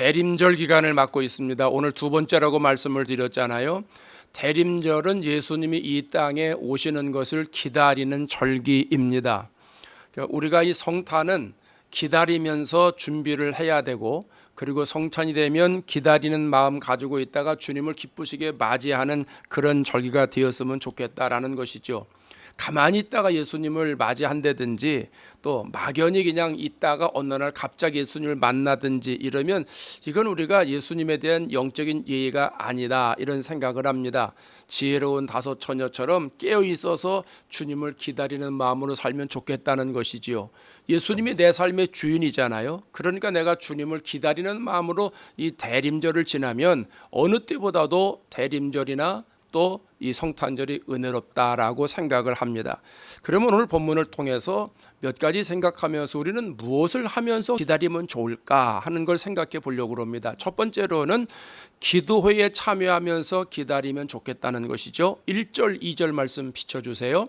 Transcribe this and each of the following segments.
대림절 기간을 맞고 있습니다. 오늘 두 번째라고 말씀을 드렸잖아요. 대림절은 예수님이 이 땅에 오시는 것을 기다리는 절기입니다. 우리가 이 성탄은 기다리면서 준비를 해야 되고, 그리고 성탄이 되면 기다리는 마음 가지고 있다가 주님을 기쁘시게 맞이하는 그런 절기가 되었으면 좋겠다라는 것이죠. 가만히 있다가 예수님을 맞이한다든지 또 막연히 그냥 있다가 어느 날 갑자기 예수님을 만나든지 이러면 이건 우리가 예수님에 대한 영적인 예의가 아니다, 이런 생각을 합니다. 지혜로운 다섯 처녀처럼 깨어 있어서 주님을 기다리는 마음으로 살면 좋겠다는 것이지요. 예수님이 내 삶의 주인이잖아요. 그러니까 내가 주님을 기다리는 마음으로 이 대림절을 지나면 어느 때보다도 대림절이나 또 이 성탄절이 은혜롭다라고 생각을 합니다. 그러면 오늘 본문을 통해서 몇 가지 생각하면서 우리는 무엇을 하면서 기다리면 좋을까 하는 걸 생각해 보려고 합니다. 첫 번째로는 기도회에 참여하면서 기다리면 좋겠다는 것이죠. 1절 2절 말씀 비춰주세요.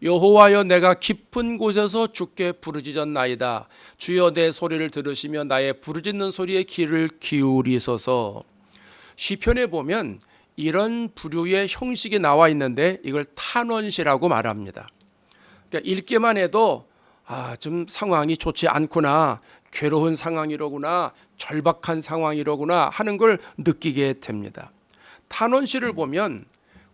여호와여, 내가 깊은 곳에서 주께 부르짖었나이다. 주여, 내 소리를 들으시며 나의 부르짖는 소리에 귀를 기울이소서. 시편에 보면 이런 부류의 형식이 나와 있는데 이걸 탄원시라고 말합니다. 그러니까 읽기만 해도 좀 상황이 좋지 않구나, 괴로운 상황이로구나, 절박한 상황이로구나 하는 걸 느끼게 됩니다. 탄원시를 보면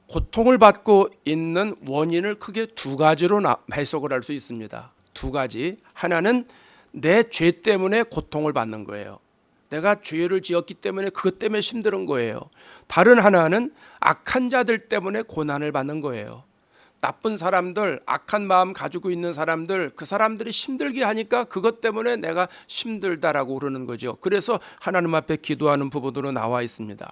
고통을 받고 있는 원인을 크게 두 가지로 해석을 할 수 있습니다. 두 가지. 하나는 내 죄 때문에 고통을 받는 거예요. 내가 죄를 지었기 때문에 그것 때문에 힘든 거예요. 다른 하나는 악한 자들 때문에 고난을 받는 거예요. 나쁜 사람들, 악한 마음 가지고 있는 사람들, 그 사람들이 힘들게 하니까 그것 때문에 내가 힘들다라고 그러는 거죠. 그래서 하나님 앞에 기도하는 부분으로 나와 있습니다.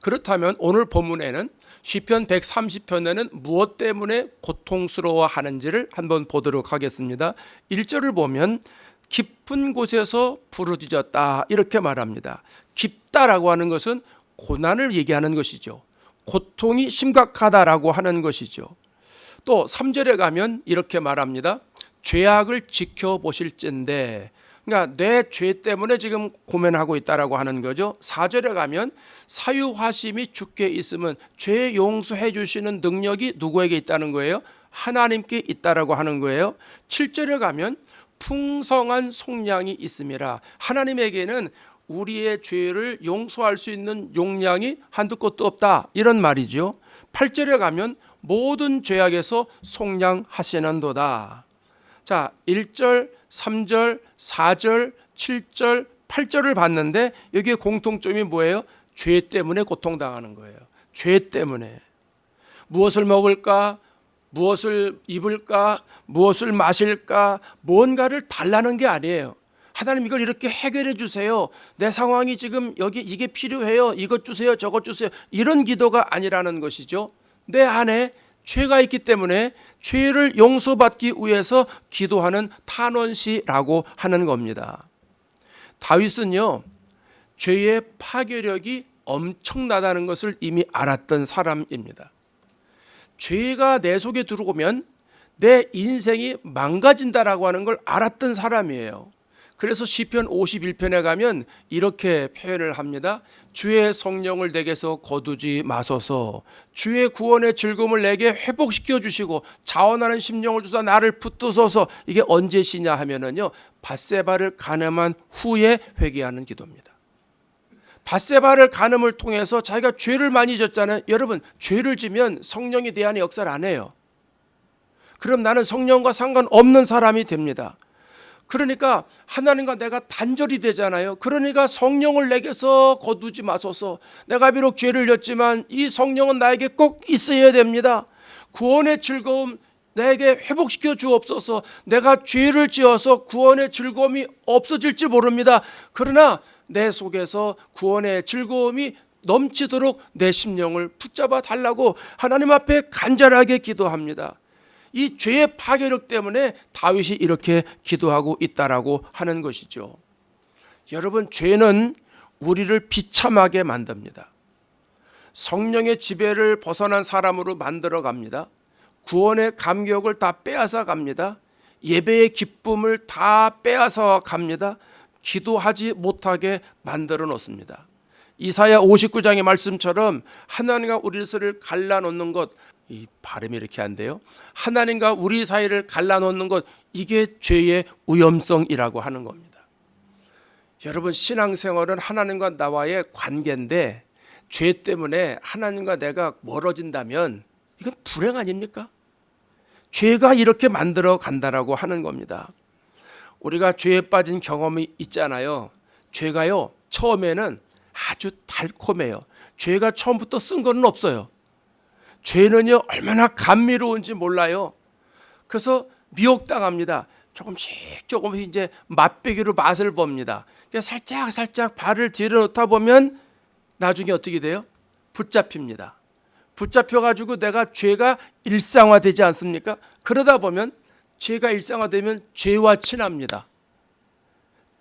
그렇다면 오늘 본문에는 시편 130편에는 무엇 때문에 고통스러워하는지를 한번 보도록 하겠습니다. 1절을 보면 깊은 곳에서 부르짖었다, 이렇게 말합니다. 깊다라고 하는 것은 고난을 얘기하는 것이죠. 고통이 심각하다라고 하는 것이죠. 또 3절에 가면 이렇게 말합니다. 죄악을 지켜보실진데, 그러니까 내 죄 때문에 지금 고민하고 있다라고 하는 거죠. 4절에 가면 사유하심이 주께 있으면 죄 용서해 주시는 능력이 누구에게 있다는 거예요? 하나님께 있다라고 하는 거예요. 7절에 가면 풍성한 속량이 있음이라, 하나님에게는 우리의 죄를 용서할 수 있는 용량이 한두 곳도 없다, 이런 말이죠. 8절에 가면 모든 죄악에서 속량하시는도다. 자, 1절, 3절, 4절, 7절, 8절을 봤는데 여기에 공통점이 뭐예요? 죄 때문에 고통당하는 거예요. 죄 때문에. 무엇을 먹을까? 무엇을 입을까? 무엇을 마실까? 뭔가를 달라는 게 아니에요. 하나님, 이걸 이렇게 해결해 주세요. 내 상황이 지금 여기 이게 필요해요. 이것 주세요. 저것 주세요. 이런 기도가 아니라는 것이죠. 내 안에 죄가 있기 때문에 죄를 용서받기 위해서 기도하는 탄원시라고 하는 겁니다. 다윗은요, 죄의 파괴력이 엄청나다는 것을 이미 알았던 사람입니다. 죄가 내 속에 들어오면 내 인생이 망가진다라고 하는 걸 알았던 사람이에요. 그래서 시편 51편에 가면 이렇게 표현을 합니다. 주의 성령을 내게서 거두지 마소서. 주의 구원의 즐거움을 내게 회복시켜 주시고 자원하는 심령을 주사 나를 붙드소서. 이게 언제 시냐 하면은요, 밧세바를 간음한 후에 회개하는 기도입니다. 밧세바를 간음을 통해서 자기가 죄를 많이 졌잖아요. 여러분, 죄를 지면 성령이 내 안에 역사를 안 해요. 그럼 나는 성령과 상관없는 사람이 됩니다. 그러니까 하나님과 내가 단절이 되잖아요. 그러니까 성령을 내게서 거두지 마소서. 내가 비록 죄를 졌지만 이 성령은 나에게 꼭 있어야 됩니다. 구원의 즐거움 내게 회복시켜 주옵소서. 내가 죄를 지어서 구원의 즐거움이 없어질지 모릅니다. 그러나 내 속에서 구원의 즐거움이 넘치도록 내 심령을 붙잡아 달라고 하나님 앞에 간절하게 기도합니다. 이 죄의 파괴력 때문에 다윗이 이렇게 기도하고 있다라고 하는 것이죠. 여러분, 죄는 우리를 비참하게 만듭니다. 성령의 지배를 벗어난 사람으로 만들어 갑니다. 구원의 감격을 다 빼앗아 갑니다. 예배의 기쁨을 다 빼앗아 갑니다. 기도하지 못하게 만들어 놓습니다. 이사야 59장의 말씀처럼 하나님과 우리 사이를 갈라놓는 것, 이 발음이 이렇게 안 돼요. 하나님과 우리 사이를 갈라놓는 것, 이게 죄의 위험성이라고 하는 겁니다. 여러분, 신앙생활은 하나님과 나와의 관계인데 죄 때문에 하나님과 내가 멀어진다면 이건 불행 아닙니까? 죄가 이렇게 만들어 간다라고 하는 겁니다. 우리가 죄에 빠진 경험이 있잖아요. 죄가요, 처음에는 아주 달콤해요. 죄가 처음부터 쓴 거는 없어요. 죄는요, 얼마나 감미로운지 몰라요. 그래서 미혹당합니다. 조금씩 이제 맛배기로 맛을 봅니다. 살짝 발을 뒤로 놓다 보면 나중에 어떻게 돼요? 붙잡힙니다. 붙잡혀가지고 내가 죄가 일상화되지 않습니까? 그러다 보면 죄가 일상화되면 죄와 친합니다.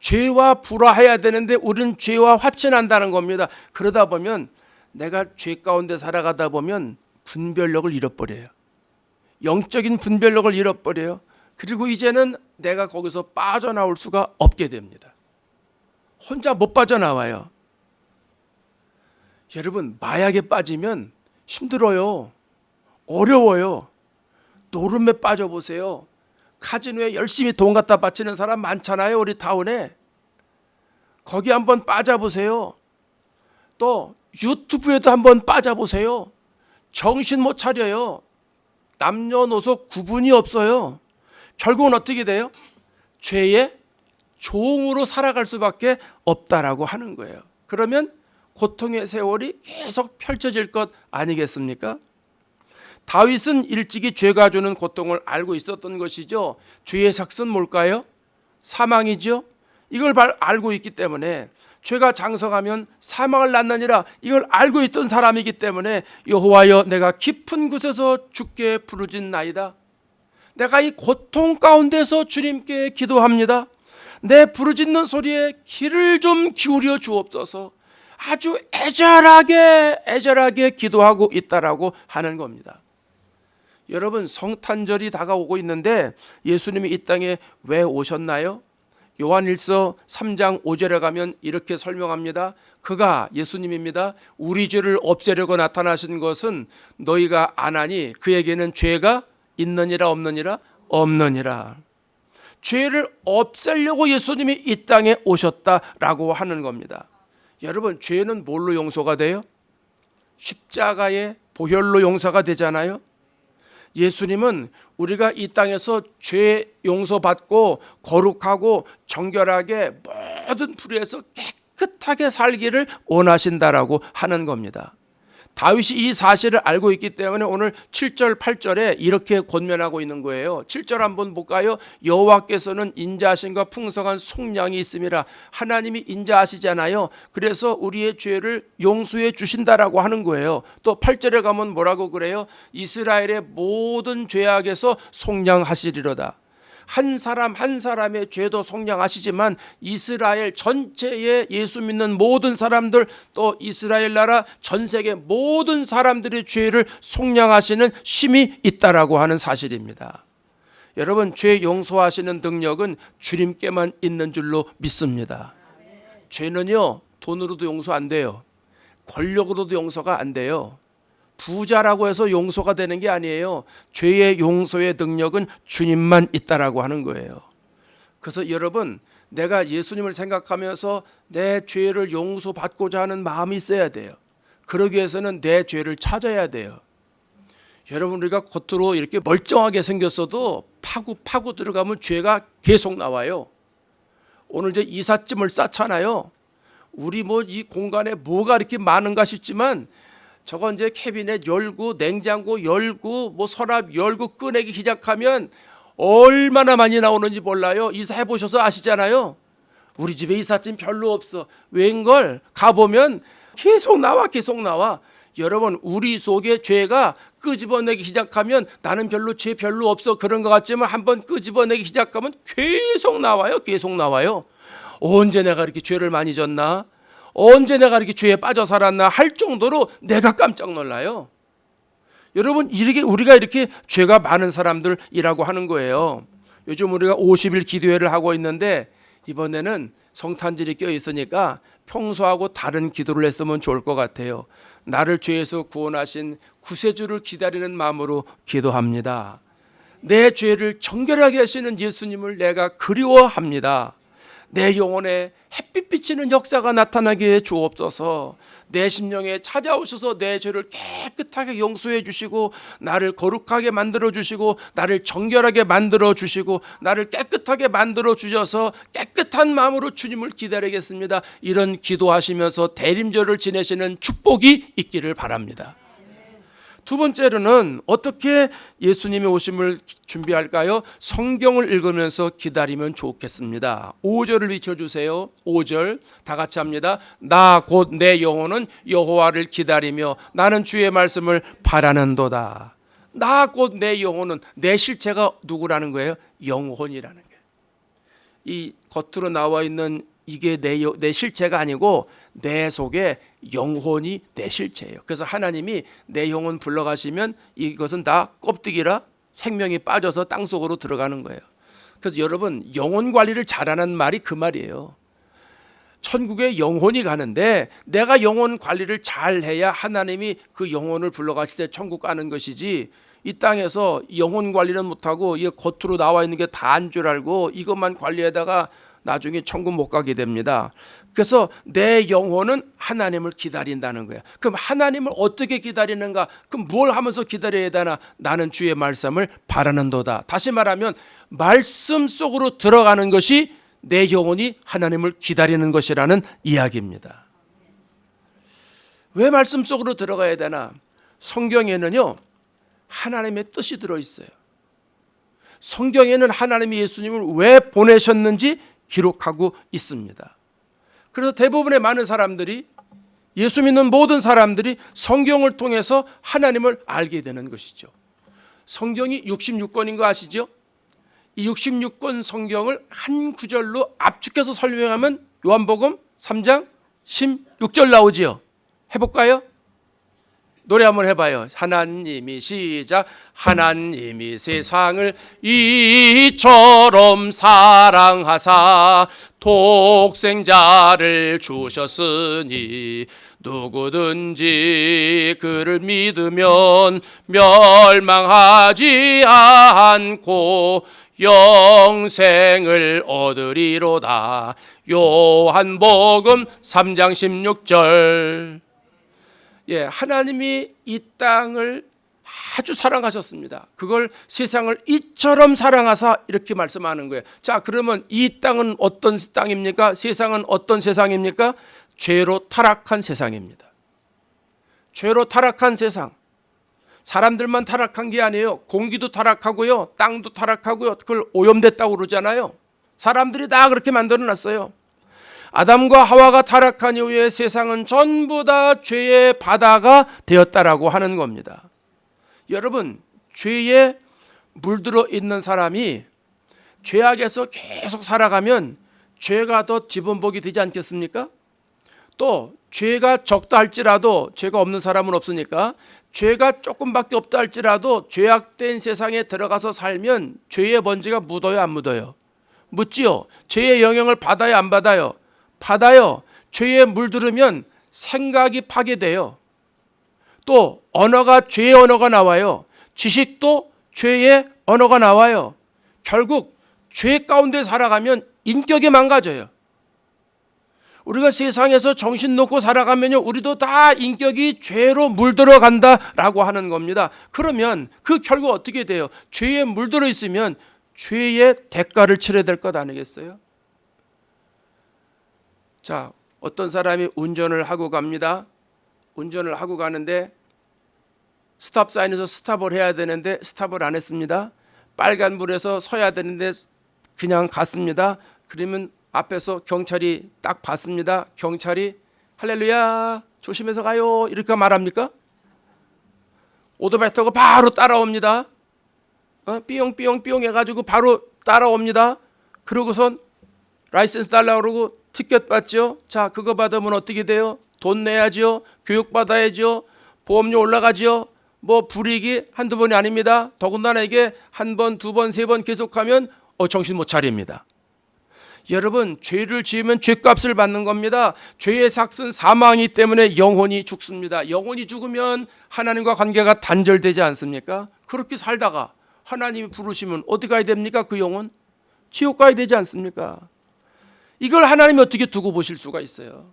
죄와 불화해야 되는데 우리는 죄와 화친한다는 겁니다. 그러다 보면 내가 죄 가운데 살아가다 보면 분별력을 잃어버려요. 영적인 분별력을 잃어버려요. 그리고 이제는 내가 거기서 빠져나올 수가 없게 됩니다. 혼자 못 빠져나와요. 여러분, 마약에 빠지면 힘들어요. 어려워요. 노름에 빠져보세요. 카지노에 열심히 돈 갖다 바치는 사람 많잖아요. 우리 타운에. 거기 한번 빠져보세요. 또 유튜브에도 한번 빠져보세요. 정신 못 차려요. 남녀노소 구분이 없어요. 결국은 어떻게 돼요? 죄의 종으로 살아갈 수밖에 없다라고 하는 거예요. 그러면 고통의 세월이 계속 펼쳐질 것 아니겠습니까? 다윗은 일찍이 죄가 주는 고통을 알고 있었던 것이죠. 죄의 삭은 뭘까요? 사망이죠. 이걸 알고 있기 때문에 죄가 장성하면 사망을 낳느니라, 이걸 알고 있던 사람이기 때문에 여호와여, 내가 깊은 곳에서 주께 부르짖나이다. 내가 이 고통 가운데서 주님께 기도합니다. 내 부르짖는 소리에 귀를 좀 기울여 주옵소서. 아주 애절하게 기도하고 있다라고 하는 겁니다. 여러분, 성탄절이 다가오고 있는데 예수님이 이 땅에 왜 오셨나요? 요한일서 3장 5절에 가면 이렇게 설명합니다. 그가, 예수님입니다, 우리 죄를 없애려고 나타나신 것은 너희가 아나니 그에게는 죄가 있느니라 없느니라? 없느니라. 죄를 없애려고 예수님이 이 땅에 오셨다라고 하는 겁니다. 여러분, 죄는 뭘로 용서가 돼요? 십자가의 보혈로 용서가 되잖아요. 예수님은 우리가 이 땅에서 죄 용서받고 거룩하고 정결하게 모든 불의에서 깨끗하게 살기를 원하신다라고 하는 겁니다. 다윗이 이 사실을 알고 있기 때문에 오늘 7절 8절에 이렇게 권면하고 있는 거예요. 7절 한번 볼까요? 여호와께서는 인자하심과 풍성한 속량이 있음이라. 하나님이 인자하시잖아요. 그래서 우리의 죄를 용서해 주신다라고 하는 거예요. 또 8절에 가면 뭐라고 그래요? 이스라엘의 모든 죄악에서 속량하시리로다. 한 사람 한 사람의 죄도 속량하시지만 이스라엘 전체의 예수 믿는 모든 사람들, 또 이스라엘 나라 전 세계 모든 사람들의 죄를 속량하시는 힘이 있다라고 하는 사실입니다. 여러분, 죄 용서하시는 능력은 주님께만 있는 줄로 믿습니다. 죄는요, 돈으로도 용서 안 돼요. 권력으로도 용서가 안 돼요. 부자라고 해서 용서가 되는 게 아니에요. 죄의 용서의 능력은 주님만 있다라고 하는 거예요. 그래서 여러분, 내가 예수님을 생각하면서 내 죄를 용서받고자 하는 마음이 있어야 돼요. 그러기 위해서는 내 죄를 찾아야 돼요. 여러분, 우리가 겉으로 이렇게 멀쩡하게 생겼어도 파고 들어가면 죄가 계속 나와요. 오늘 이제 이삿짐을 쌓잖아요. 우리 이 공간에 뭐가 이렇게 많은가 싶지만 저거 이제 캐비넷 열고 냉장고 열고 서랍 열고 꺼내기 시작하면 얼마나 많이 나오는지 몰라요. 이사해 보셔서 아시잖아요. 우리 집에 이삿짐 별로 없어. 웬걸 가보면 계속 나와. 여러분, 우리 속에 죄가 끄집어내기 시작하면 나는 죄 별로 없어 그런 것 같지만 한번 끄집어내기 시작하면 계속 나와요. 언제 내가 이렇게 죄를 많이 졌나? 언제 내가 이렇게 죄에 빠져 살았나 할 정도로 내가 깜짝 놀라요. 여러분, 우리가 이렇게 죄가 많은 사람들이라고 하는 거예요. 요즘 우리가 50일 기도회를 하고 있는데 이번에는 성탄절이 껴 있으니까 평소하고 다른 기도를 했으면 좋을 것 같아요. 나를 죄에서 구원하신 구세주를 기다리는 마음으로 기도합니다. 내 죄를 정결하게 하시는 예수님을 내가 그리워합니다. 내 영혼에 햇빛 비치는 역사가 나타나게 주옵소서. 내 심령에 찾아오셔서 내 죄를 깨끗하게 용서해 주시고 나를 거룩하게 만들어 주시고 나를 정결하게 만들어 주시고 나를 깨끗하게 만들어 주셔서 깨끗한 마음으로 주님을 기다리겠습니다. 이런 기도하시면서 대림절을 지내시는 축복이 있기를 바랍니다. 두 번째로는 어떻게 예수님의 오심을 준비할까요? 성경을 읽으면서 기다리면 좋겠습니다. 5절을 비춰주세요. 5절 다 같이 합니다. 나 곧 내 영혼은 여호와를 기다리며 나는 주의 말씀을 바라는도다. 나 곧 내 영혼은, 내 실체가 누구라는 거예요? 영혼이라는 거예요. 이 겉으로 나와 있는 이게 내 실체가 아니고 내 속에 영혼이 내 실체예요. 그래서 하나님이 내 영혼 불러가시면 이것은 다 껍데기라 생명이 빠져서 땅속으로 들어가는 거예요. 그래서 여러분, 영혼 관리를 잘하는 말이 그 말이에요. 천국에 영혼이 가는데 내가 영혼 관리를 잘해야 하나님이 그 영혼을 불러가실 때 천국 가는 것이지, 이 땅에서 영혼 관리는 못하고 이게 겉으로 나와 있는 게 다인 줄 알고 이것만 관리하다가 나중에 천국 못 가게 됩니다. 그래서 내 영혼은 하나님을 기다린다는 거야. 그럼 하나님을 어떻게 기다리는가? 그럼 뭘 하면서 기다려야 되나? 나는 주의 말씀을 바라는도다. 다시 말하면 말씀 속으로 들어가는 것이 내 영혼이 하나님을 기다리는 것이라는 이야기입니다. 왜 말씀 속으로 들어가야 되나? 성경에는요, 하나님의 뜻이 들어있어요. 성경에는 하나님이 예수님을 왜 보내셨는지 기록하고 있습니다. 그래서 대부분의 많은 사람들이, 예수 믿는 모든 사람들이 성경을 통해서 하나님을 알게 되는 것이죠. 성경이 66권인 거 아시죠? 이 66권 성경을 한 구절로 압축해서 설명하면 요한복음 3장 16절 나오지요. 해볼까요? 노래 한번 해봐요. 하나님이, 시작. 하나님이 세상을 이처럼 사랑하사 독생자를 주셨으니 누구든지 그를 믿으면 멸망하지 않고 영생을 얻으리로다. 요한복음 3장 16절. 예, 하나님이 이 땅을 아주 사랑하셨습니다. 그걸 세상을 이처럼 사랑하사 이렇게 말씀하는 거예요. 자, 그러면 이 땅은 어떤 땅입니까? 세상은 어떤 세상입니까? 죄로 타락한 세상입니다. 죄로 타락한 세상. 사람들만 타락한 게 아니에요. 공기도 타락하고요, 땅도 타락하고요. 그걸 오염됐다고 그러잖아요. 사람들이 다 그렇게 만들어놨어요. 아담과 하와가 타락한 이후에 세상은 전부 다 죄의 바다가 되었다라고 하는 겁니다. 여러분, 죄에 물들어 있는 사람이 죄악에서 계속 살아가면 죄가 더 지번복이 되지 않겠습니까? 또 죄가 적다 할지라도, 죄가 없는 사람은 없으니까, 죄가 조금밖에 없다 할지라도 죄악된 세상에 들어가서 살면 죄의 먼지가 묻어요, 안 묻어요? 묻지요. 죄의 영향을 받아요, 안 받아요? 받아요. 죄에 물들으면 생각이 파괴돼요. 또 언어가 죄의 언어가 나와요. 지식도 죄의 언어가 나와요. 결국 죄 가운데 살아가면 인격이 망가져요. 우리가 세상에서 정신 놓고 살아가면요, 우리도 다 인격이 죄로 물들어 간다라고 하는 겁니다. 그러면 그 결국 어떻게 돼요? 죄에 물들어 있으면 죄의 대가를 치러야 될 것 아니겠어요? 자, 어떤 사람이 운전을 하고 갑니다. 운전을 하고 가는데 스탑 사인에서 스탑을 해야 되는데 스탑을 안 했습니다. 빨간불에서 서야 되는데 그냥 갔습니다. 그러면 앞에서 경찰이 딱 봤습니다. 경찰이 할렐루야, 조심해서 가요, 이렇게 말합니까? 오토바이 타고 바로 따라옵니다. 삐용삐용 해가지고 바로 따라옵니다. 그러고선 라이센스 달라고 그러고 티켓 받죠. 자, 그거 받으면 어떻게 돼요? 돈 내야죠. 교육 받아야죠. 보험료 올라가죠. 뭐 불이익이 한두 번이 아닙니다. 더군다나 이게 한 번, 두 번, 세 번 계속하면 정신 못 차립니다. 여러분, 죄를 지으면 죄값을 받는 겁니다. 죄의 삭은 사망이기 때문에 영혼이 죽습니다. 영혼이 죽으면 하나님과 관계가 단절되지 않습니까? 그렇게 살다가 하나님이 부르시면 어디 가야 됩니까? 그 영혼? 지옥 가야 되지 않습니까? 이걸 하나님이 어떻게 두고 보실 수가 있어요?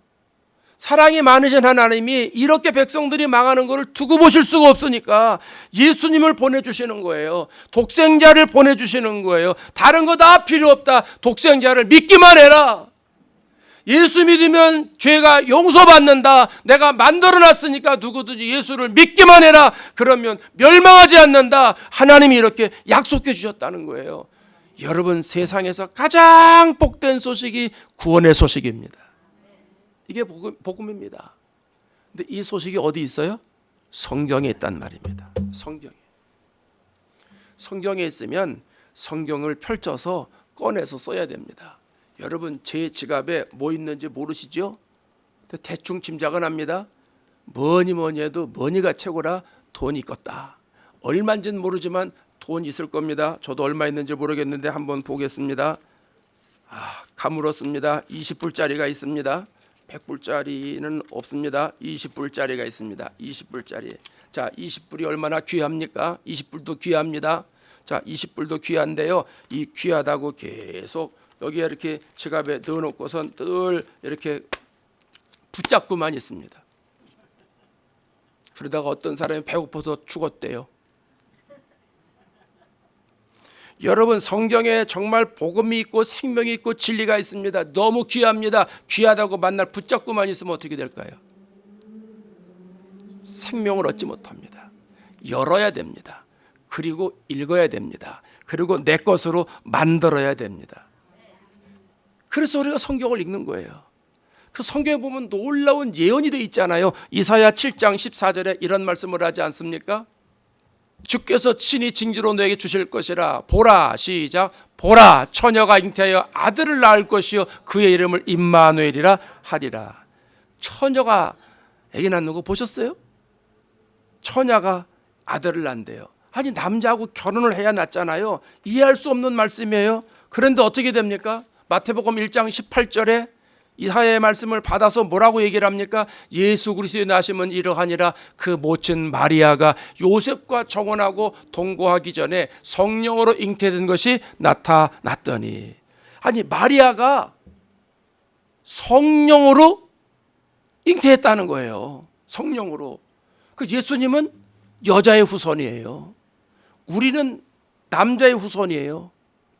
사랑이 많으신 하나님이 이렇게 백성들이 망하는 것을 두고 보실 수가 없으니까 예수님을 보내주시는 거예요. 독생자를 보내주시는 거예요. 다른 거 다 필요 없다. 독생자를 믿기만 해라. 예수 믿으면 죄가 용서받는다. 내가 만들어놨으니까 누구든지 예수를 믿기만 해라. 그러면 멸망하지 않는다. 하나님이 이렇게 약속해 주셨다는 거예요. 여러분, 세상에서 가장 복된 소식이 구원의 소식입니다. 이게 복음입니다. 근데 이 소식이 어디 있어요? 성경에 있단 말입니다. 성경에 있으면 성경을 펼쳐서 꺼내서 써야 됩니다. 여러분, 제 지갑에 뭐 있는지 모르시죠? 대충 짐작은 합니다. 뭐니 해도 머니가 최고라. 돈이 있겠다. 얼마인지는 모르지만 돈 있을 겁니다. 저도 얼마 있는지 모르겠는데 한번 보겠습니다. 가물었습니다. 20불짜리가 있습니다. 100불짜리는 없습니다. 20불짜리가 있습니다. 20불짜리. 자, 20불이 얼마나 귀합니까? 20불도 귀합니다. 자, 20불도 귀한데요. 이 귀하다고 계속 여기에 이렇게 지갑에 넣어놓고선 늘 이렇게 붙잡고만 있습니다. 그러다가 어떤 사람이 배고파서 죽었대요. 여러분, 성경에 정말 복음이 있고 생명이 있고 진리가 있습니다. 너무 귀합니다. 귀하다고 만날 붙잡고만 있으면 어떻게 될까요? 생명을 얻지 못합니다. 열어야 됩니다. 그리고 읽어야 됩니다. 그리고 내 것으로 만들어야 됩니다. 그래서 우리가 성경을 읽는 거예요. 그 성경에 보면 놀라운 예언이 되어 있잖아요. 이사야 7장 14절에 이런 말씀을 하지 않습니까? 주께서 친히 징조로 너에게 주실 것이라. 보라, 시작. 보라, 처녀가 잉태하여 아들을 낳을 것이요 그의 이름을 임마누엘이라 하리라. 처녀가 아기 낳는 거 보셨어요? 처녀가 아들을 낳는데요. 아니, 남자하고 결혼을 해야 낳잖아요. 이해할 수 없는 말씀이에요. 그런데 어떻게 됩니까? 마태복음 1장 18절에 이사야의 말씀을 받아서 뭐라고 얘기를 합니까? 예수 그리스도의 나심은 이러하니라. 그 모친 마리아가 요셉과 정혼하고 동거하기 전에 성령으로 잉태된 것이 나타났더니. 아니, 마리아가 성령으로 잉태했다는 거예요. 성령으로. 그 예수님은 여자의 후손이에요. 우리는 남자의 후손이에요.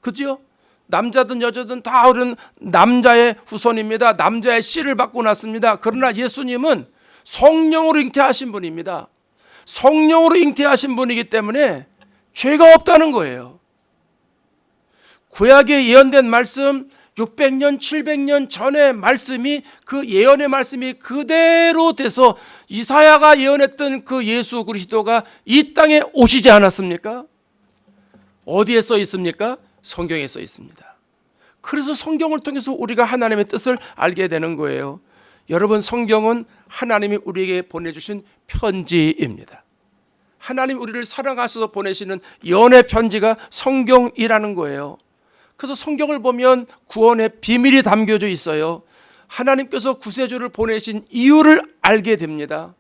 그죠? 남자든 여자든 다 우리는 남자의 후손입니다. 남자의 씨를 받고 났습니다. 그러나 예수님은 성령으로 잉태하신 분입니다. 성령으로 잉태하신 분이기 때문에 죄가 없다는 거예요. 구약에 예언된 말씀 600년, 700년 전의 말씀이 그 예언의 말씀이 그대로 돼서 이사야가 예언했던 그 예수 그리스도가 이 땅에 오시지 않았습니까? 어디에 써 있습니까? 성경에 써 있습니다. 그래서 성경을 통해서 우리가 하나님의 뜻을 알게 되는 거예요. 여러분, 성경은 하나님이 우리에게 보내주신 편지입니다. 하나님 우리를 사랑하셔서 보내시는 연애 편지가 성경이라는 거예요. 그래서 성경을 보면 구원의 비밀이 담겨져 있어요. 하나님께서 구세주를 보내신 이유를 알게 됩니다.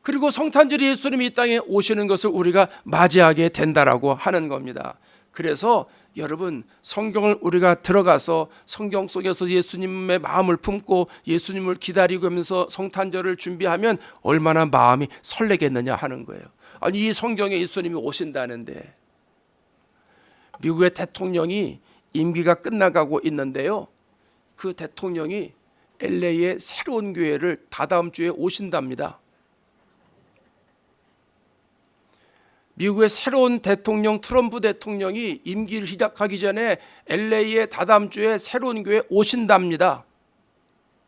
그리고 성탄절이 예수님이 이 땅에 오시는 것을 우리가 맞이하게 된다라고 하는 겁니다. 그래서 여러분, 성경을 우리가 들어가서 성경 속에서 예수님의 마음을 품고 예수님을 기다리고 하면서 성탄절을 준비하면 얼마나 마음이 설레겠느냐 하는 거예요. 아니, 이 성경에 예수님이 오신다는데 미국의 대통령이 임기가 끝나가고 있는데요. 그 대통령이 LA의 새로운 교회를 다다음 주에 오신답니다. 미국의 새로운 대통령 트럼프 대통령이 임기를 시작하기 전에 LA의 다다음 주에 새로운 교회 오신답니다.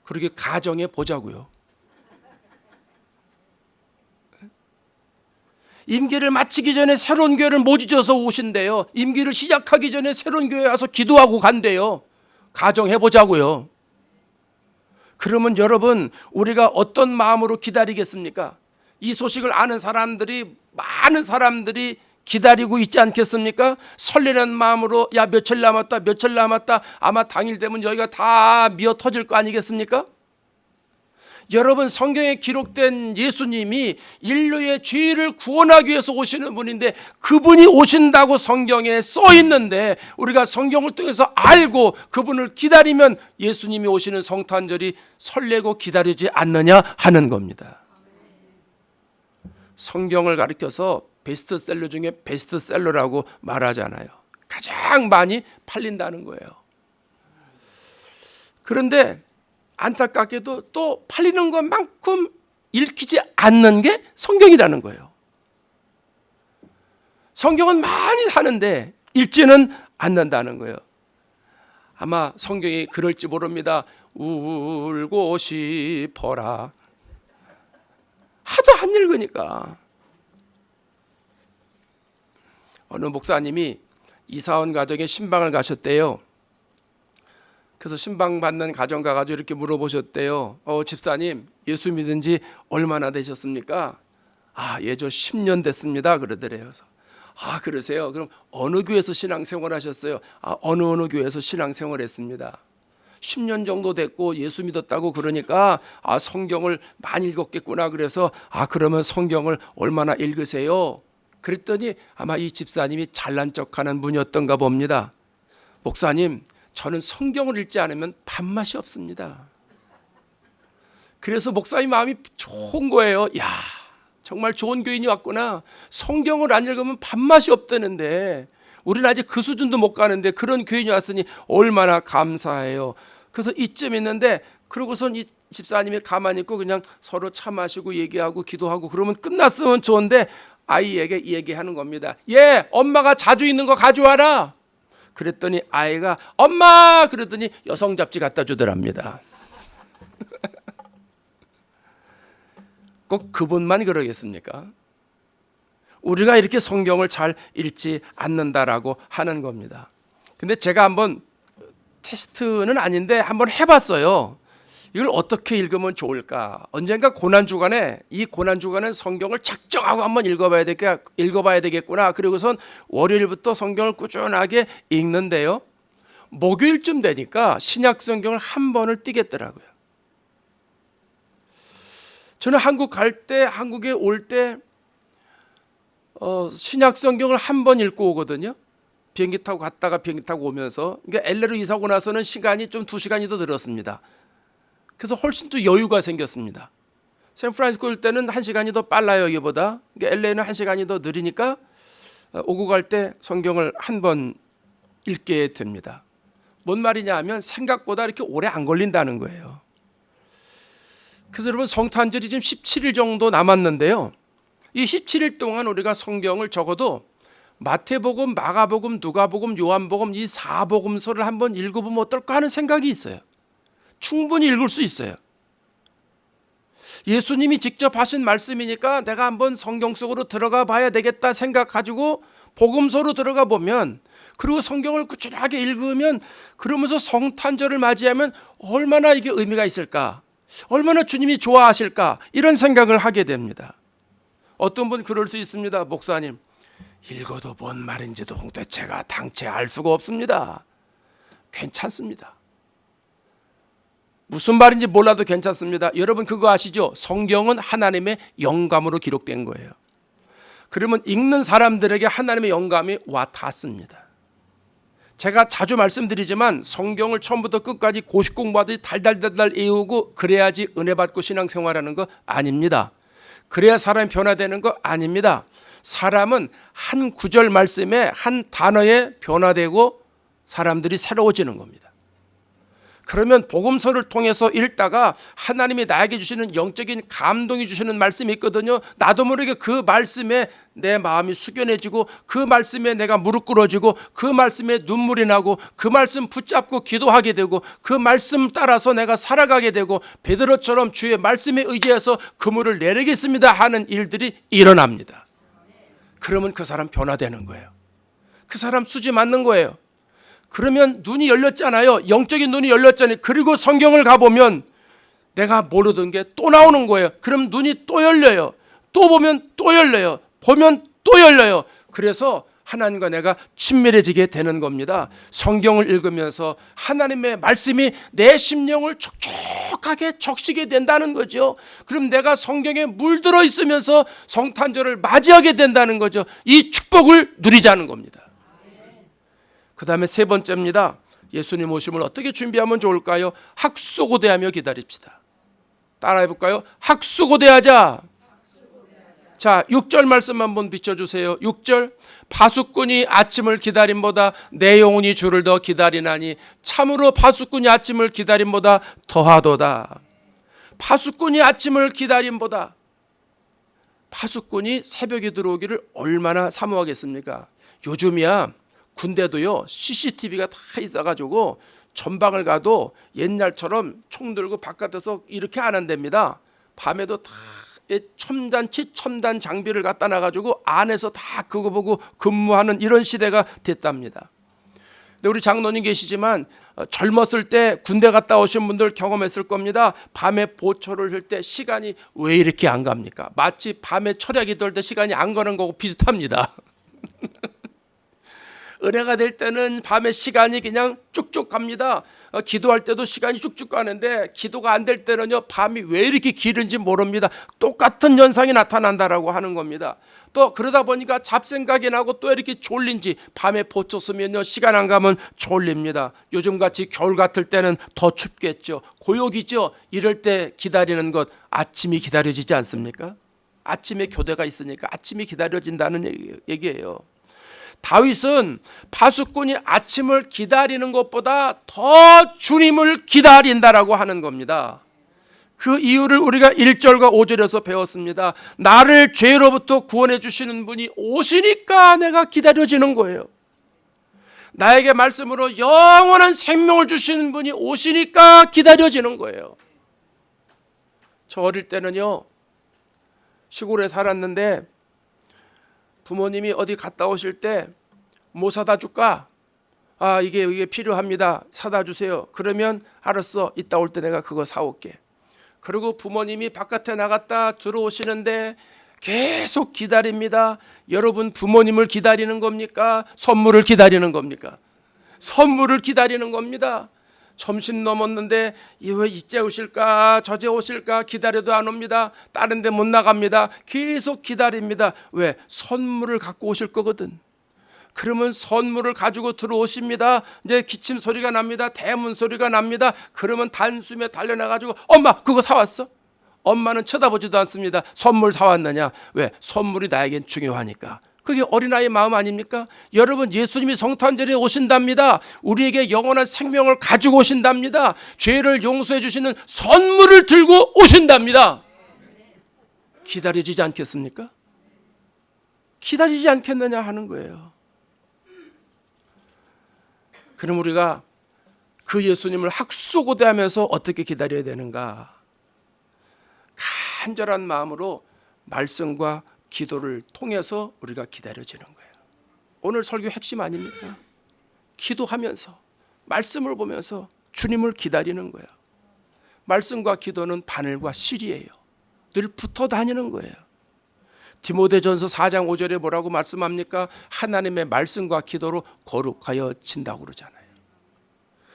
그렇게 가정해 보자고요. 임기를 마치기 전에 새로운 교회를 모집져서 오신대요. 임기를 시작하기 전에 새로운 교회에 와서 기도하고 간대요. 가정해 보자고요. 그러면 여러분, 우리가 어떤 마음으로 기다리겠습니까? 이 소식을 아는 사람들이, 많은 사람들이 기다리고 있지 않겠습니까? 설레는 마음으로 야 며칠 남았다 며칠 남았다 아마 당일 되면 여기가 다 미어 터질 거 아니겠습니까? 여러분 성경에 기록된 예수님이 인류의 죄를 구원하기 위해서 오시는 분인데 그분이 오신다고 성경에 써 있는데 우리가 성경을 통해서 알고 그분을 기다리면 예수님이 오시는 성탄절이 설레고 기다리지 않느냐 하는 겁니다. 성경을 가리켜서 베스트셀러 중에 베스트셀러라고 말하잖아요. 가장 많이 팔린다는 거예요. 그런데 안타깝게도 또 팔리는 것만큼 읽히지 않는 게 성경이라는 거예요. 성경은 많이 사는데 읽지는 않는다는 거예요. 아마 성경이 그럴지 모릅니다. 울고 싶어라. 하도 안 읽으니까. 어느 목사님이 이사온 가정에 신방을 가셨대요. 그래서 신방 받는 가정 가가지고 이렇게 물어보셨대요. 집사님 예수 믿은 지 얼마나 되셨습니까? 예, 저 10년 됐습니다. 그러더래요. 그래서 그러세요? 그럼 어느 교회에서 신앙생활 하셨어요? 어느 교회에서 신앙생활 했습니다. 10년 정도 됐고 예수 믿었다고 그러니까 성경을 많이 읽었겠구나. 그래서 그러면 성경을 얼마나 읽으세요? 그랬더니 아마 이 집사님이 잘난 척하는 분이었던가 봅니다. 목사님, 저는 성경을 읽지 않으면 밥맛이 없습니다. 그래서 목사님 마음이 좋은 거예요. 야, 정말 좋은 교인이 왔구나. 성경을 안 읽으면 밥맛이 없다는데 우리는 아직 그 수준도 못 가는데 그런 교인이 왔으니 얼마나 감사해요. 그래서 이쯤 있는데 그러고선 이 집사님이 가만히 있고 그냥 서로 차 마시고 얘기하고 기도하고 그러면 끝났으면 좋은데 아이에게 얘기하는 겁니다. 예, 엄마가 자주 있는 거 가져와라. 그랬더니 아이가 엄마 그랬더니 여성 잡지 갖다 주더랍니다. 꼭 그분만 그러겠습니까? 우리가 이렇게 성경을 잘 읽지 않는다라고 하는 겁니다. 근데 제가 한번 테스트는 아닌데 한번 해봤어요. 이걸 어떻게 읽으면 좋을까? 언젠가 고난주간에 이 고난주간은 성경을 작정하고 한번 읽어봐야 되겠구나. 그리고선 월요일부터 성경을 꾸준하게 읽는데요. 목요일쯤 되니까 신약 성경을 한 번을 띄겠더라고요. 저는 한국에 올 때 신약 성경을 한 번 읽고 오거든요. 비행기 타고 갔다가 비행기 타고 오면서. 그러니까 LA로 이사 오고 나서는 시간이 좀 2시간이 더 늘었습니다. 그래서 훨씬 또 여유가 생겼습니다. 샌프란시스코 올 때는 1시간이 더 빨라요, 여기보다. 그러니까 LA는 1시간이 더 느리니까 오고 갈 때 성경을 한 번 읽게 됩니다. 뭔 말이냐 하면 생각보다 이렇게 오래 안 걸린다는 거예요. 그래서 여러분 성탄절이 지금 17일 정도 남았는데요. 이 17일 동안 우리가 성경을 적어도 마태복음, 마가복음, 누가복음, 요한복음 이 4복음서를 한번 읽어보면 어떨까 하는 생각이 있어요. 충분히 읽을 수 있어요. 예수님이 직접 하신 말씀이니까 내가 한번 성경 속으로 들어가 봐야 되겠다 생각 가지고 복음서로 들어가 보면 그리고 성경을 꾸준하게 읽으면 그러면서 성탄절을 맞이하면 얼마나 이게 의미가 있을까? 얼마나 주님이 좋아하실까? 이런 생각을 하게 됩니다. 어떤 분 그럴 수 있습니다. 목사님, 읽어도 뭔 말인지도 도대체가 당체 알 수가 없습니다. 괜찮습니다. 무슨 말인지 몰라도 괜찮습니다. 여러분 그거 아시죠? 성경은 하나님의 영감으로 기록된 거예요. 그러면 읽는 사람들에게 하나님의 영감이 와 닿습니다. 제가 자주 말씀드리지만 성경을 처음부터 끝까지 고시 공부하듯이 달달달달 외우고 그래야지 은혜 받고 신앙생활하는 거 아닙니다. 그래야 사람이 변화되는 거 아닙니다. 사람은 한 구절 말씀에 한 단어에 변화되고 사람들이 새로워지는 겁니다. 그러면 복음서를 통해서 읽다가 하나님이 나에게 주시는 영적인 감동이 주시는 말씀이 있거든요. 나도 모르게 그 말씀에 내 마음이 숙연해지고 그 말씀에 내가 무릎 꿇어지고 그 말씀에 눈물이 나고 그 말씀 붙잡고 기도하게 되고 그 말씀 따라서 내가 살아가게 되고 베드로처럼 주의 말씀에 의지해서 그물을 내리겠습니다 하는 일들이 일어납니다. 그러면 그 사람 변화되는 거예요. 그 사람 수지 맞는 거예요. 그러면 눈이 열렸잖아요. 영적인 눈이 열렸잖아요. 그리고 성경을 가보면 내가 모르던 게 또 나오는 거예요. 그럼 눈이 또 열려요. 또 보면 또 열려요. 보면 또 열려요. 그래서 하나님과 내가 친밀해지게 되는 겁니다. 성경을 읽으면서 하나님의 말씀이 내 심령을 촉촉하게 적시게 된다는 거죠. 그럼 내가 성경에 물들어 있으면서 성탄절을 맞이하게 된다는 거죠. 이 축복을 누리자는 겁니다. 그 다음에 세 번째입니다. 예수님 오심을 어떻게 준비하면 좋을까요? 학수고대하며 기다립시다. 따라해 볼까요? 학수고대하자. 자, 6절 말씀 한번 비춰주세요. 6절, 파수꾼이 아침을 기다림보다 내 영혼이 주를 더 기다리나니 참으로 파수꾼이 아침을 기다림보다 더하도다. 파수꾼이 아침을 기다림보다, 파수꾼이 새벽에 들어오기를 얼마나 사모하겠습니까? 요즘이야 군대도요 CCTV가 다 있어가지고 전방을 가도 옛날처럼 총 들고 바깥에서 이렇게 안 한답니다. 밤에도 다 첨단 장비를 갖다 놔가지고 안에서 다 그거 보고 근무하는 이런 시대가 됐답니다. 근데 우리 장로님 계시지만 젊었을 때 군대 갔다 오신 분들 경험했을 겁니다. 밤에 보초를 할 때 시간이 왜 이렇게 안 갑니까? 마치 밤에 철야기 돌 때 시간이 안 가는 거고 비슷합니다. 은혜가 될 때는 밤에 시간이 그냥 쭉쭉 갑니다. 기도할 때도 시간이 쭉쭉 가는데 기도가 안 될 때는요 밤이 왜 이렇게 길은지 모릅니다. 똑같은 현상이 나타난다라고 하는 겁니다. 또 그러다 보니까 잡생각이 나고 또 이렇게 졸린지, 밤에 보초 쓰면요 시간 안 가면 졸립니다. 요즘같이 겨울 같을 때는 더 춥겠죠. 고역이죠. 이럴 때 기다리는 것, 아침이 기다려지지 않습니까? 아침에 교대가 있으니까 아침이 기다려진다는 얘기예요. 다윗은 파수꾼이 아침을 기다리는 것보다 더 주님을 기다린다라고 하는 겁니다. 그 이유를 우리가 1절과 5절에서 배웠습니다. 나를 죄로부터 구원해 주시는 분이 오시니까 내가 기다려지는 거예요. 나에게 말씀으로 영원한 생명을 주시는 분이 오시니까 기다려지는 거예요. 저 어릴 때는요 시골에 살았는데 부모님이 어디 갔다 오실 때 뭐 사다 줄까? 아 이게 필요합니다. 사다 주세요. 그러면 알았어. 이따 올 때 내가 그거 사올게. 그리고 부모님이 바깥에 나갔다 들어오시는데 계속 기다립니다. 여러분 부모님을 기다리는 겁니까? 선물을 기다리는 겁니까? 선물을 기다리는 겁니다. 점심 넘었는데 왜 이제 오실까 저제 오실까 기다려도 안 옵니다. 다른 데 못 나갑니다. 계속 기다립니다. 왜? 선물을 갖고 오실 거거든. 그러면 선물을 가지고 들어오십니다. 이제 기침 소리가 납니다. 대문 소리가 납니다. 그러면 단숨에 달려나가지고 엄마 그거 사왔어? 엄마는 쳐다보지도 않습니다. 선물 사왔느냐? 왜? 선물이 나에겐 중요하니까. 그게 어린아이의 마음 아닙니까? 여러분 예수님이 성탄절에 오신답니다. 우리에게 영원한 생명을 가지고 오신답니다. 죄를 용서해 주시는 선물을 들고 오신답니다. 기다려지지 않겠습니까? 기다리지 않겠느냐 하는 거예요. 그럼 우리가 그 예수님을 학수고대하면서 어떻게 기다려야 되는가? 간절한 마음으로 말씀과 기도를 통해서 우리가 기다려지는 거예요. 오늘 설교 핵심 아닙니까? 기도하면서 말씀을 보면서 주님을 기다리는 거예요. 말씀과 기도는 바늘과 실이에요. 늘 붙어 다니는 거예요. 디모데전서 4장 5절에 뭐라고 말씀합니까? 하나님의 말씀과 기도로 거룩하여 진다고 그러잖아요.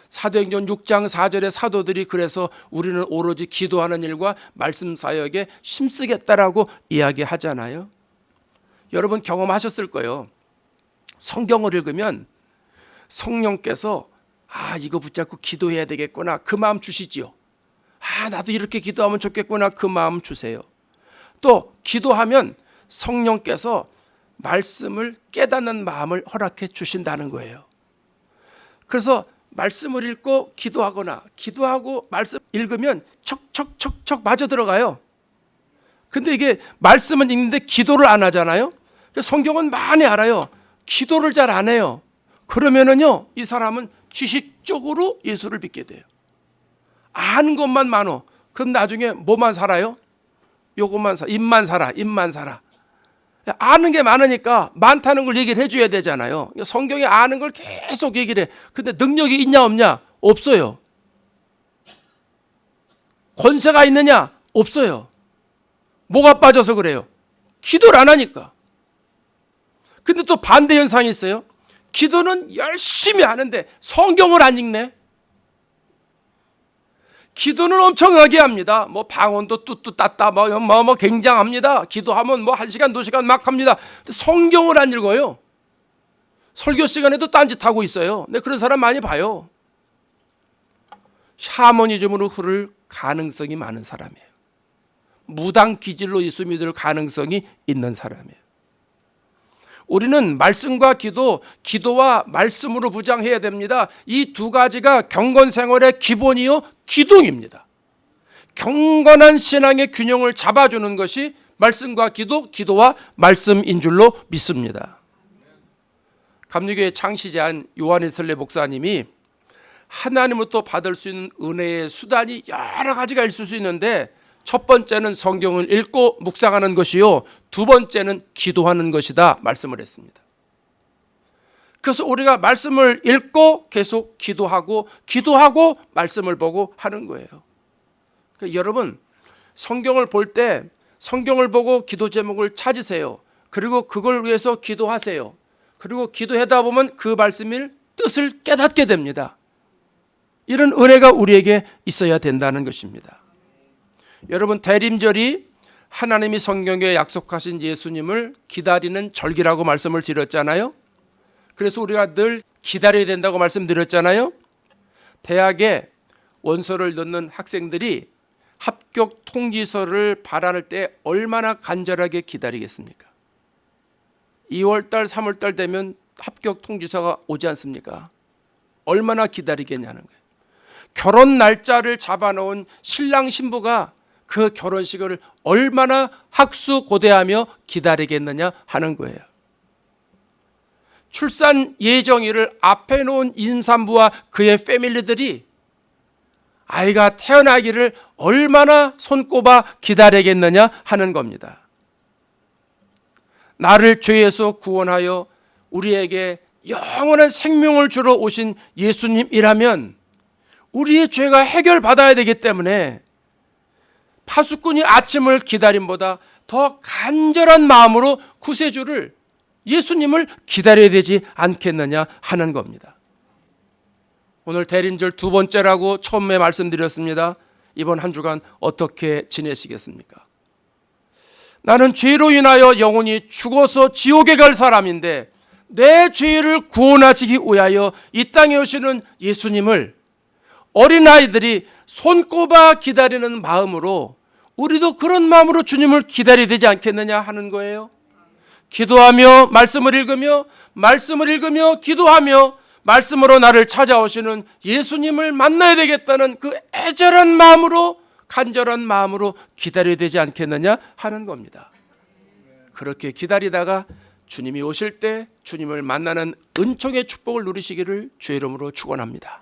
사도행전 6장 4절에 사도들이 그래서 우리는 오로지 기도하는 일과 말씀 사역에 힘쓰겠다라고 이야기하잖아요. 여러분 경험하셨을 거예요. 성경을 읽으면 성령께서 이거 붙잡고 기도해야 되겠구나 그 마음 주시지요. 나도 이렇게 기도하면 좋겠구나 그 마음 주세요. 또 기도하면 성령께서 말씀을 깨닫는 마음을 허락해 주신다는 거예요. 그래서 말씀을 읽고 기도하거나 기도하고 말씀 읽으면 척척척척 맞아 들어가요. 근데 이게 말씀은 읽는데 기도를 안 하잖아요. 성경은 많이 알아요. 기도를 잘 안 해요. 그러면은요 이 사람은 지식적으로 예수를 믿게 돼요. 아는 것만 많어. 그럼 나중에 뭐만 살아요? 요것만 살아. 입만 살아. 아는 게 많으니까 많다는 걸 얘기를 해줘야 되잖아요. 성경에 아는 걸 계속 얘기를 해. 근데 능력이 있냐 없냐? 없어요. 권세가 있느냐? 없어요. 뭐가 빠져서 그래요? 기도를 안 하니까. 근데 또 반대 현상이 있어요. 기도는 열심히 하는데 성경을 안 읽네. 기도는 엄청나게 합니다. 뭐 방언도 뚜뚜 따따 뭐 굉장합니다. 기도하면 뭐 1시간 2시간 막 합니다. 근데 성경을 안 읽어요. 설교 시간에도 딴짓하고 있어요. 근데 그런 사람 많이 봐요. 샤머니즘으로 흐를 가능성이 많은 사람이에요. 무당 기질로 예수 믿을 가능성이 있는 사람이에요. 우리는 말씀과 기도, 기도와 말씀으로 부장해야 됩니다. 이 두 가지가 경건 생활의 기본이요 기둥입니다. 경건한 신앙의 균형을 잡아주는 것이 말씀과 기도, 기도와 말씀인 줄로 믿습니다. 감리교회 창시자인 요한일설레 목사님이 하나님으로부터 받을 수 있는 은혜의 수단이 여러 가지가 있을 수 있는데, 첫 번째는 성경을 읽고 묵상하는 것이요, 두 번째는 기도하는 것이다 말씀을 했습니다. 그래서 우리가 말씀을 읽고 계속 기도하고 말씀을 보고 하는 거예요. 그러니까 여러분, 성경을 볼 때 성경을 보고 기도 제목을 찾으세요. 그리고 그걸 위해서 기도하세요. 그리고 기도하다 보면 그 말씀의 뜻을 깨닫게 됩니다. 이런 은혜가 우리에게 있어야 된다는 것입니다. 여러분, 대림절이 하나님이 성경에 약속하신 예수님을 기다리는 절기라고 말씀을 드렸잖아요. 그래서 우리가 늘 기다려야 된다고 말씀드렸잖아요. 대학에 원서를 넣는 학생들이 합격 통지서를 발할 때 얼마나 간절하게 기다리겠습니까? 2월달, 3월달 되면 합격 통지서가 오지 않습니까? 얼마나 기다리겠냐는 거예요. 결혼 날짜를 잡아놓은 신랑 신부가 그 결혼식을 얼마나 학수고대하며 기다리겠느냐 하는 거예요. 출산 예정일을 앞에 놓은 임산부와 그의 패밀리들이 아이가 태어나기를 얼마나 손꼽아 기다리겠느냐 하는 겁니다. 나를 죄에서 구원하여 우리에게 영원한 생명을 주러 오신 예수님이라면 우리의 죄가 해결받아야 되기 때문에 파수꾼이 아침을 기다림보다 더 간절한 마음으로 구세주를, 예수님을 기다려야 되지 않겠느냐 하는 겁니다. 오늘 대림절 두 번째라고 처음에 말씀드렸습니다. 이번 한 주간 어떻게 지내시겠습니까? 나는 죄로 인하여 영혼이 죽어서 지옥에 갈 사람인데 내 죄를 구원하시기 위하여 이 땅에 오시는 예수님을 어린아이들이 손꼽아 기다리는 마음으로, 우리도 그런 마음으로 주님을 기다려야 되지 않겠느냐 하는 거예요. 기도하며 말씀을 읽으며 기도하며 말씀으로 나를 찾아오시는 예수님을 만나야 되겠다는 그 애절한 마음으로, 간절한 마음으로 기다려야 되지 않겠느냐 하는 겁니다. 그렇게 기다리다가 주님이 오실 때 주님을 만나는 은총의 축복을 누리시기를 주의 이름으로 축원합니다.